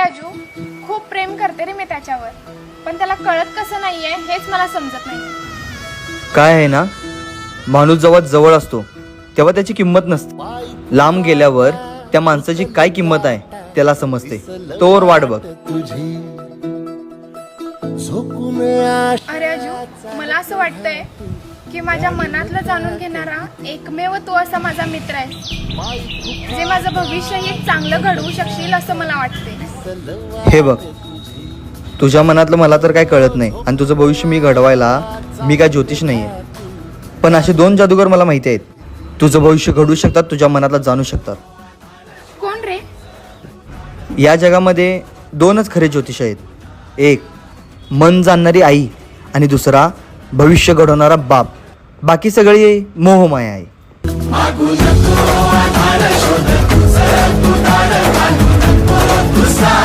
राजू, खूप प्रेम करते रे मी त्याच्यावर, पण त्याला कळत कसं नाहीये हेच मला समजत नाही. काय आहे ना, माणूस जेव्हा जवळ असतो तेव्हा त्याची किंमत नसते. लांब गेल्यावर त्या माणसाची काय किंमत आहे त्याला समजते. तोवर वाट बघ. अरे राजू, मला असं वाटतंय की माझ्या मनातलं जाणून घेणारा एकमेव तू असा माझा मित्र आहे, जे माझं भविष्यही चांगलं घडवू शकशील असं मला वाटते. हे बघ, तुझ्या मनातलं मला तर काय कळत नाही, आणि तुझं भविष्य मी घडवायला मी काय ज्योतिष नाहीये. पण असे 2 जादूगर मला माहिती आहेत, तुझं भविष्य घडवू शकतात, तुझ्या मनातलं जाणू शकतात. कोण रे? या जगामध्ये 2च खरे ज्योतिष आहेत. एक मन जाणणारी आई, आणि दुसरा भविष्य घडवणारा बाप. बाकी सगळी मोहमाया आहे.